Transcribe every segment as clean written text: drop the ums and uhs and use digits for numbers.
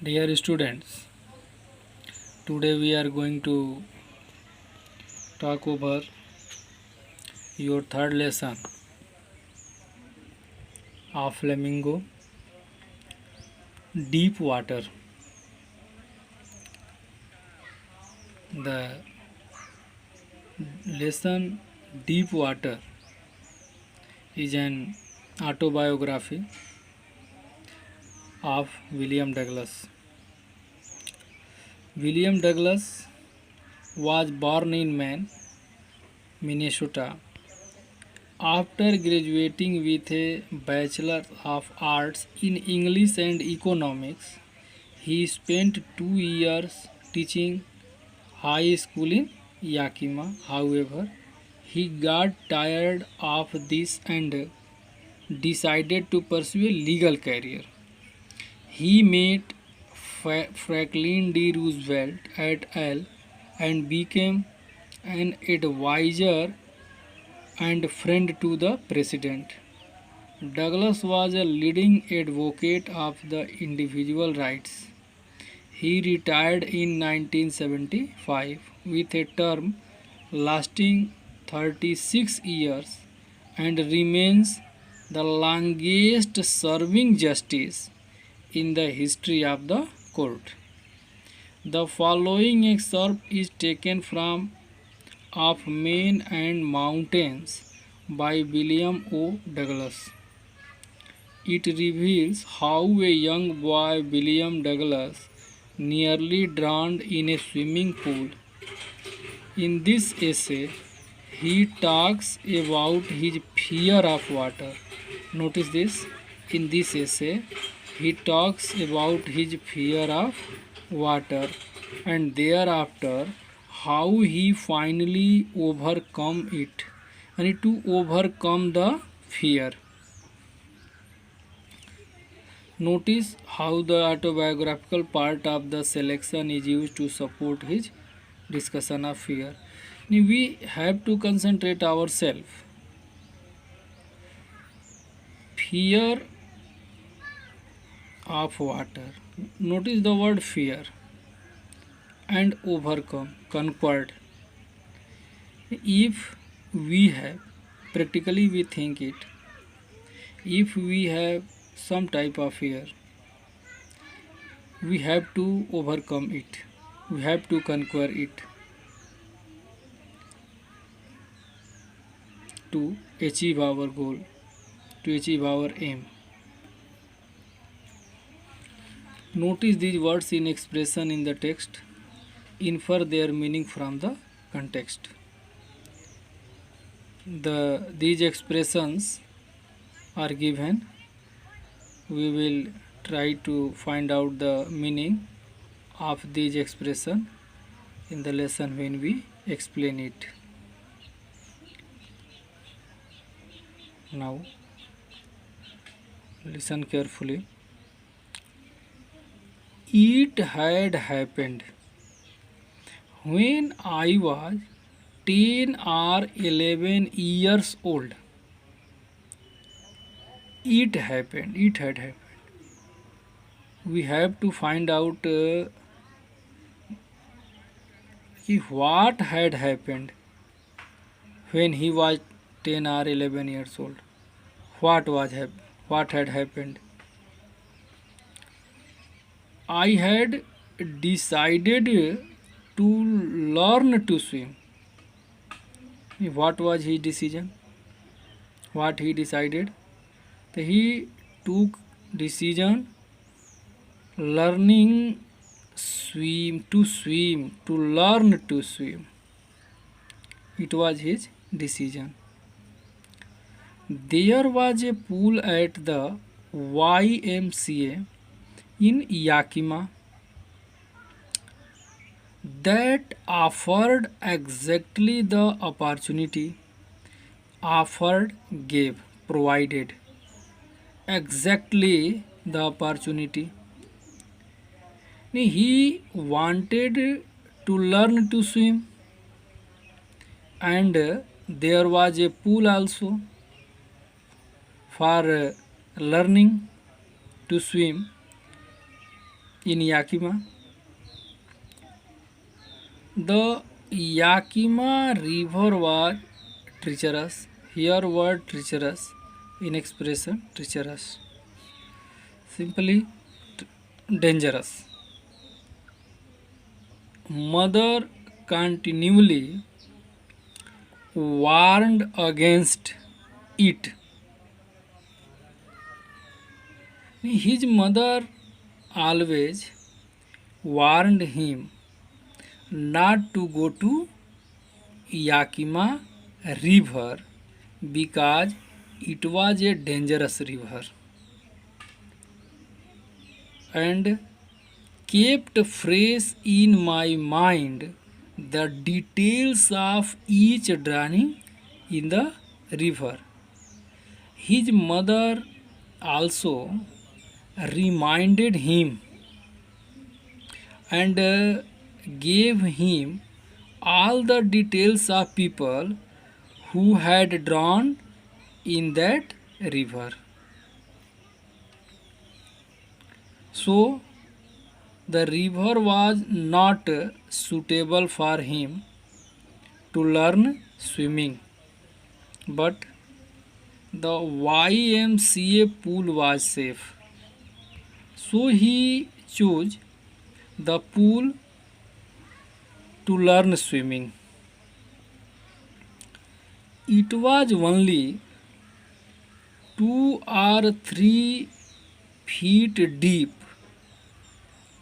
Dear students, today we are going to talk over your third lesson of Flamingo Deep Water. The lesson Deep Water is an autobiography of William Douglas. William Douglas was born in Maine, Minnesota. After graduating with a Bachelor of Arts in English and Economics, he spent 2 years teaching high school in Yakima. However, he got tired of this and decided to pursue a legal career. He met Franklin D. Roosevelt at Yale and became an advisor and friend to the president. Douglas was a leading advocate of the individual rights. He retired in 1975 with a term lasting 36 years and remains the longest serving justice in the history of the court. The following excerpt is taken from Of Men and Mountains by William O. Douglas. It reveals how a young boy, William Douglas, nearly drowned in a swimming pool. In this essay, he talks about his fear of water. Notice this. In this essay, he talks about his fear of water and thereafter how he finally overcome it and to overcome the fear. Notice how the autobiographical part of the selection is used to support his discussion of fear. We have to concentrate ourselves. Fear of water. Notice the word fear and overcome, conquered. If we have, practically we think it, if we have some type of fear, we have to overcome it, we have to conquer it to achieve our goal, to achieve our aim. Notice these words in expression in the text, infer their meaning from the context. These expressions are given. We will try to find out the meaning of these expression in the lesson when we explain it. Now listen carefully. It had happened when I was 10 or 11 years old. It happened. It had happened. We have to find out what had happened when he was 10 or 11 years old. What had happened? I had decided to learn to swim. What was his decision? What he decided? He took decision learning swim, to learn to swim. It was his decision. There was a pool at the YMCA in Yakima that offered exactly the opportunity, offered, gave, provided exactly the opportunity. He wanted to learn to swim, and there was a pool also for learning to swim in Yakima. The Yakima River was treacherous. Here word treacherous in expression treacherous. Simply dangerous. Mother continually warned against it. His mother always warned him not to go to Yakima river because it was a dangerous river and kept fresh in my mind the details of each drowning in the river. His mother also reminded him and gave him all the details of people who had drowned in that river. So the river was not suitable for him to learn swimming, but the YMCA pool was safe. So he chose the pool to learn swimming. It was only 2 or 3 feet deep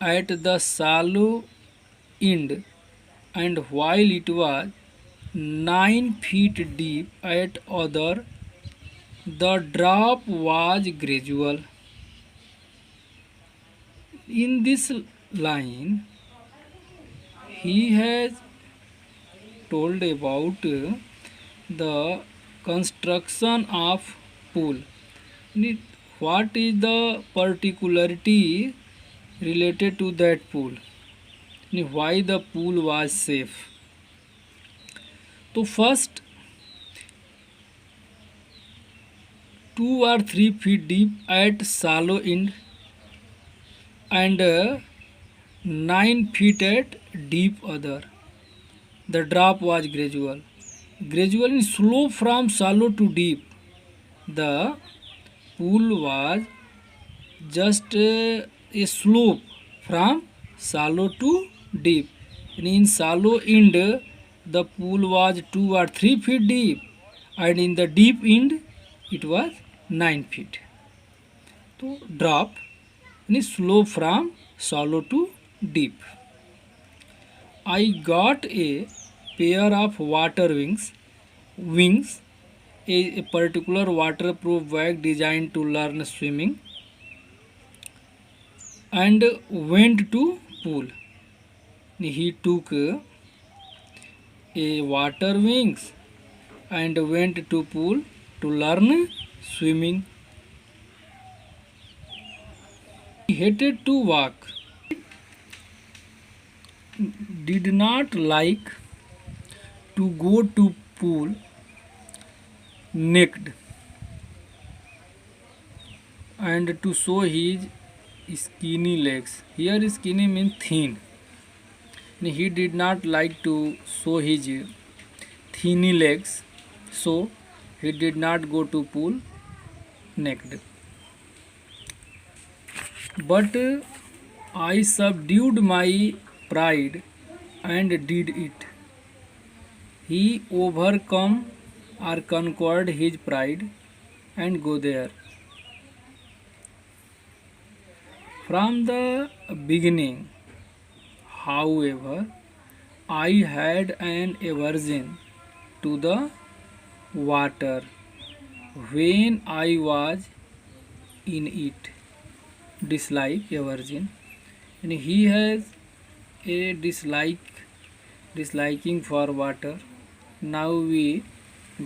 at the shallow end, and while it was 9 feet deep at other, the drop was gradual. In this line, he has told about the construction of pool. What is the particularity related to that pool? Why the pool was safe? So first, 2 or 3 feet deep at shallow end and 9 feet at deep other. The drop was gradual. Gradual in slope from shallow to deep. The pool was just a slope from shallow to deep. And in shallow end, the pool was 2 or 3 feet deep, and in the deep end, it was 9 feet. So drop and slope from shallow to deep. I got a pair of water wings, a particular waterproof bag designed to learn swimming, and went to pool. He took a water wings and went to pool to learn swimming. He hated to walk, did not like to go to pool naked and to show his skinny legs. Here skinny means thin. He did not like to show his thin legs, so he did not go to pool naked. But I subdued my pride and did it. He overcome or conquered his pride and go there. From the beginning, however, I had an aversion to the water when I was in it. Dislike, aversion, and he has a disliking for water. Now we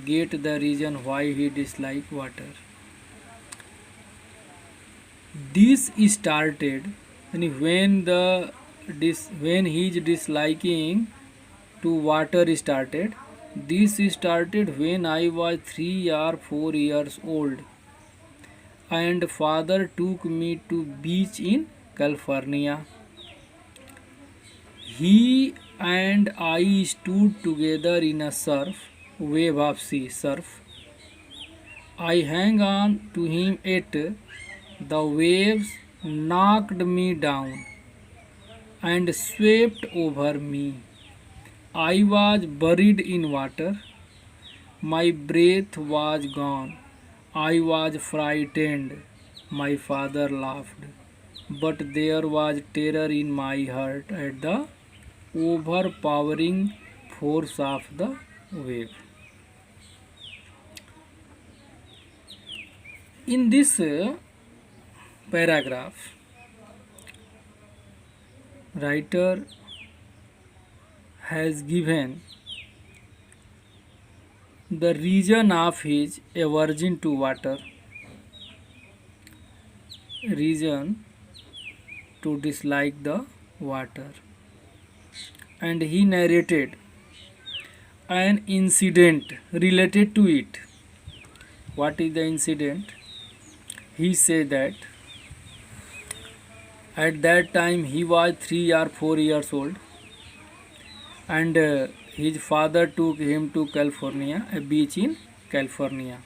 get the reason why he dislike water. This started when his disliking to water started. This started when I was 3 or 4 years old, and father took me to beach in California. He and I stood together in a surf wave of sea surf. I hung on to him yet the waves knocked me down and swept over me. I was buried in water. My breath was gone. I was frightened. My father laughed. But there was terror in my heart at the overpowering force of the wave. In this paragraph, writer has given the reason of his aversion to water, reason to dislike the water, and he narrated an incident related to it. What is the incident? He said that at that time he was 3 or 4 years old, and his father took him to California, a beach in California.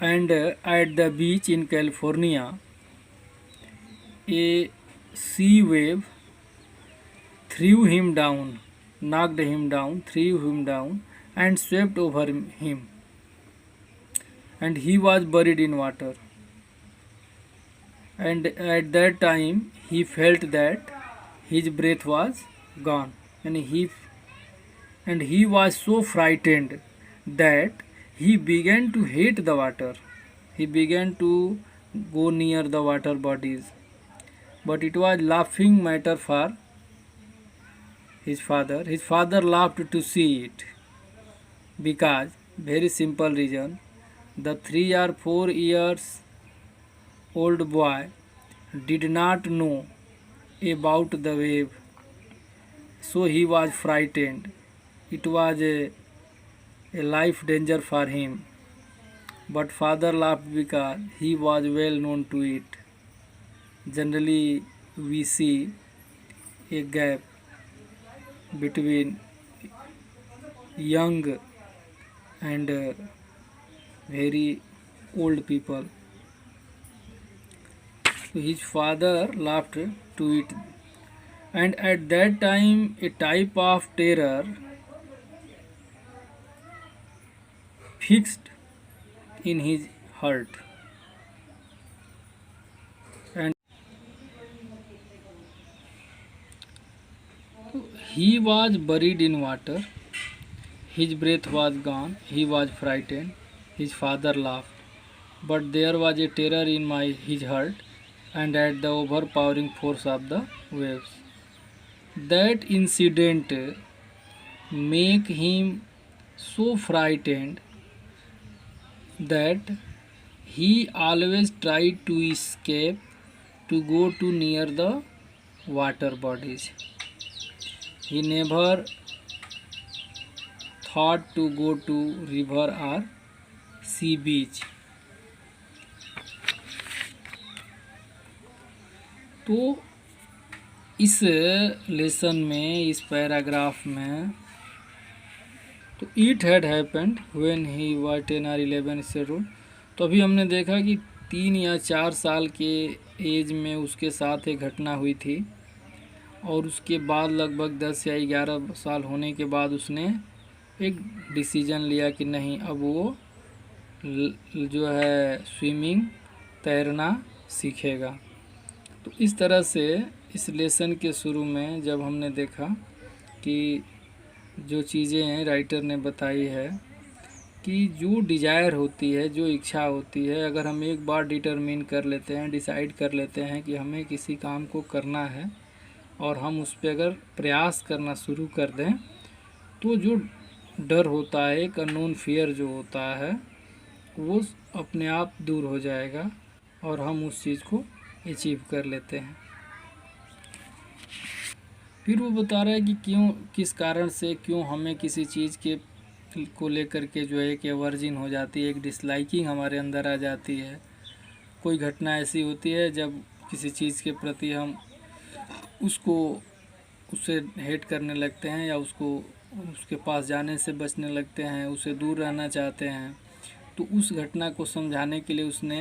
And at the beach in California, a sea wave threw him down, knocked him down, threw him down, and swept over him. And he was buried in water. And at that time, he felt that his breath was gone, and he was so frightened that he began to hate the water. He began to go near the water bodies. But it was laughing matter for his father. His father laughed to see it, because very simple reason, the 3 or 4 years old boy did not know about the wave, so he was frightened. It was a life danger for him. But father laughed because he was well known to it. Generally, we see a gap between young and very old people. So his father laughed to it, and at that time a type of terror fixed in his heart, and he was buried in water. His breath was gone. He was frightened. His father laughed. But there was a terror in his heart, and at the overpowering force of the waves. That incident make him so frightened that he always tried to escape to go to near the water bodies. He never thought to go to river or sea beach. तो इस lesson में, इस paragraph में, तो it had happened when he was 10 और 11 year old. तो अभी हमने देखा कि 3 या 4 साल के एज में उसके साथ एक घटना हुई थी, और उसके बाद लगभग 10 या 11 साल होने के बाद उसने एक डिसीजन लिया कि नहीं, अब वो जो है स्विमिंग, तैरना सीखेगा। तो इस तरह से इस लेसन के शुरू में जब हमने देखा कि जो चीज़ें हैं राइटर ने बताई है कि जो डिज़ायर होती है, जो इच्छा होती है, अगर हम एक बार डिटरमिन कर लेते हैं, डिसाइड कर लेते हैं कि हमें किसी काम को करना है और हम उस पर अगर प्रयास करना शुरू कर दें, तो जो डर होता है, एक अननोन फियर जो होता है, वो अपने आप दूर हो जाएगा और हम उस चीज़ को अचीव कर लेते हैं। फिर वो बता रहा है कि क्यों, किस कारण से, क्यों हमें किसी चीज़ के को लेकर के जो है कि वर्जिन हो जाती है, एक डिसलाइकिंग हमारे अंदर आ जाती है। कोई घटना ऐसी होती है जब किसी चीज़ के प्रति हम उसको उससे हेट करने लगते हैं या उसको उसके पास जाने से बचने लगते हैं, उससे दूर रहना चाहते हैं, तो उस घटना को समझाने के लिए उसने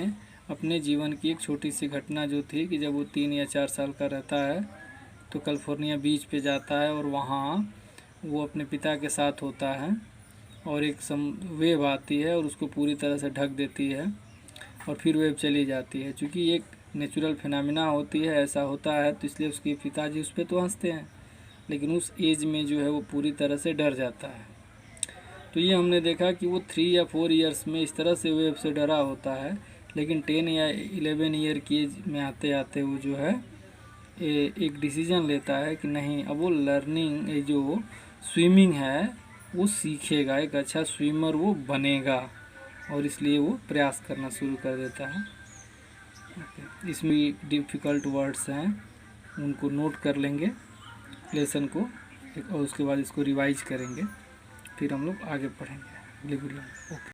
अपने जीवन की एक छोटी सी घटना जो थी कि जब वो 3 या 4 साल का रहता है तो कैलिफोर्निया बीच पे जाता है और वहाँ वो अपने पिता के साथ होता है और एक वेव आती है और उसको पूरी तरह से ढक देती है और फिर वेव चली जाती है। चूँकि एक नेचुरल फिनोमेना होती है, ऐसा होता है, तो इसलिए उसके पिताजी उस पर तो हंसते हैं, लेकिन उस एज में जो है वो पूरी तरह से डर जाता है। तो ये हमने देखा कि वो 3 या 4 ईयर्स में इस तरह से वेव से डरा होता है, लेकिन 10 या 11 ईयर की एज में आते आते वो जो है एक डिसीजन लेता है कि नहीं, अब वो लर्निंग जो स्विमिंग है वो सीखेगा, एक अच्छा स्विमर वो बनेगा, और इसलिए वो प्रयास करना शुरू कर देता है। इसमें डिफ़िकल्ट वर्ड्स हैं, उनको नोट कर लेंगे लेसन को, और उसके बाद इसको रिवाइज करेंगे, फिर हम लोग आगे पढ़ेंगे अगली वीडियो में। ओके।